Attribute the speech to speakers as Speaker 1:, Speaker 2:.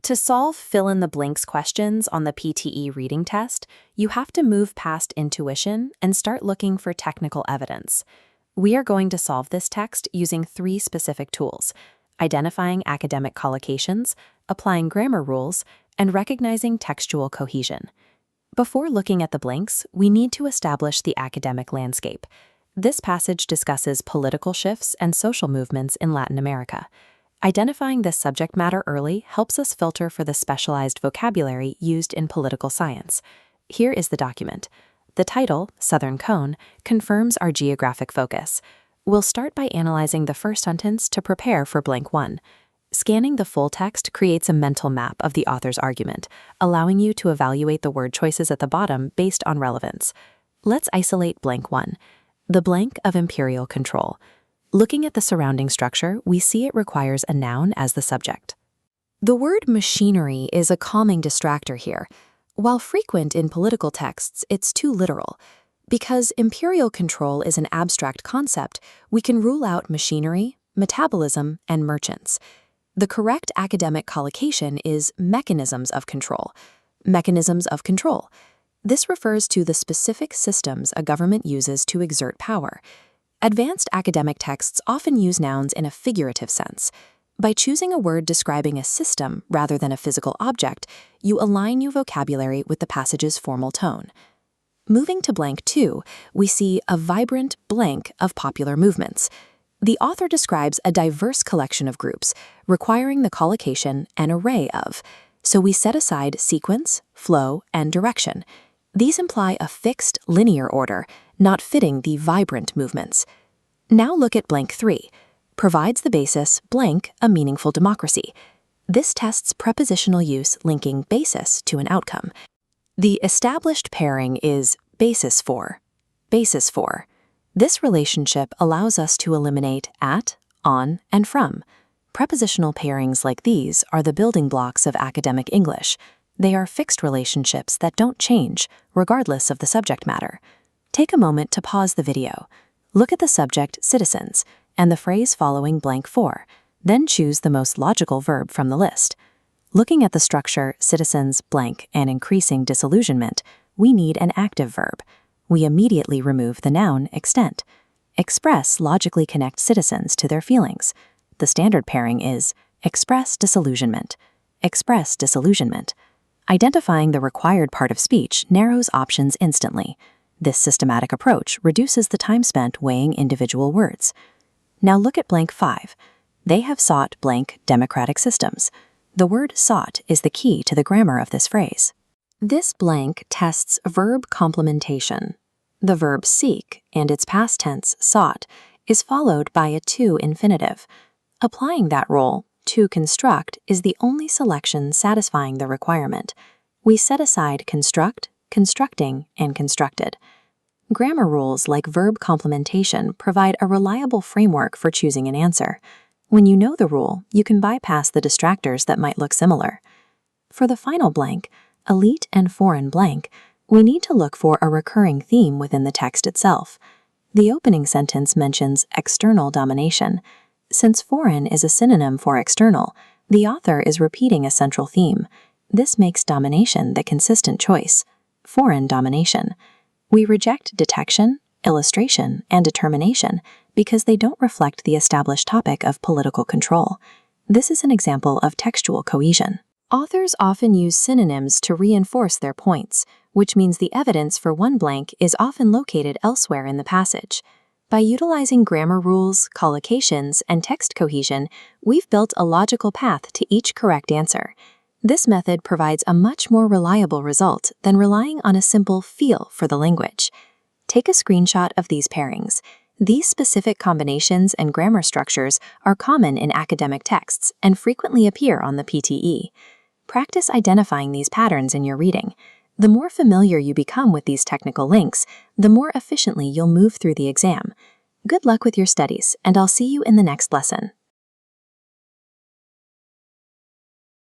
Speaker 1: To solve fill-in-the-blanks questions on the PTE reading test, you have to move past intuition and start looking for technical evidence. We are going to solve this text using 3 specific tools: identifying academic collocations, applying grammar rules, and recognizing textual cohesion. Before looking at the blanks, we need to establish the academic landscape. This passage discusses political shifts and social movements in Latin America. Identifying this subject matter early helps us filter for the specialized vocabulary used in political science. Here is the document. The title, Southern Cone, confirms our geographic focus. We'll start by analyzing the first sentence to prepare for blank 1. Scanning the full text creates a mental map of the author's argument, allowing you to evaluate the word choices at the bottom based on relevance. Let's isolate blank 1, the blank of imperial control. Looking at the surrounding structure, we see it requires a noun as the subject. The word machinery is a calming distractor here. While frequent in political texts, it's too literal. Because imperial control is an abstract concept, we can rule out machinery, metabolism, and merchants. The correct academic collocation is mechanisms of control. Mechanisms of control. This refers to the specific systems a government uses to exert power. Advanced academic texts often use nouns in a figurative sense. By choosing a word describing a system rather than a physical object, you align your vocabulary with the passage's formal tone. Moving to blank 2, we see a vibrant blank of popular movements. The author describes a diverse collection of groups, requiring the collocation an array of. So we set aside sequence, flow, and direction. These imply a fixed, linear order, not fitting the vibrant movements. Now look at blank 3. Provides the basis blank a meaningful democracy. This tests prepositional use linking basis to an outcome. The established pairing is basis for. Basis for. This relationship allows us to eliminate at, on, and from. Prepositional pairings like these are the building blocks of academic English. They are fixed relationships that don't change, regardless of the subject matter. Take a moment to pause the video. Look at the subject, citizens, and the phrase following blank 4, then choose the most logical verb from the list. Looking at the structure, citizens, blank, and increasing disillusionment, we need an active verb. We immediately remove the noun, extent. Express logically connects citizens to their feelings. The standard pairing is express disillusionment. Express disillusionment. Identifying the required part of speech narrows options instantly. This systematic approach reduces the time spent weighing individual words. Now look at blank 5. They have sought blank democratic systems. The word sought is the key to the grammar of this phrase. This blank tests verb complementation. The verb seek, and its past tense sought, is followed by a to infinitive. Applying that role, to construct is the only selection satisfying the requirement. We set aside construct, constructing, and constructed. Grammar rules like verb complementation provide a reliable framework for choosing an answer. When you know the rule, you can bypass the distractors that might look similar. For the final blank, elite and foreign blank, we need to look for a recurring theme within the text itself. The opening sentence mentions external domination. Since foreign is a synonym for external, the author is repeating a central theme. This makes domination the consistent choice. Foreign domination. We reject detection, illustration, and determination because they don't reflect the established topic of political control. This is an example of textual cohesion. Authors often use synonyms to reinforce their points, which means the evidence for one blank is often located elsewhere in the passage. By utilizing grammar rules, collocations, and text cohesion, we've built a logical path to each correct answer. This method provides a much more reliable result than relying on a simple feel for the language. Take a screenshot of these pairings. These specific combinations and grammar structures are common in academic texts and frequently appear on the PTE. Practice identifying these patterns in your reading. The more familiar you become with these technical links, the more efficiently you'll move through the exam. Good luck with your studies, and I'll see you in the next lesson.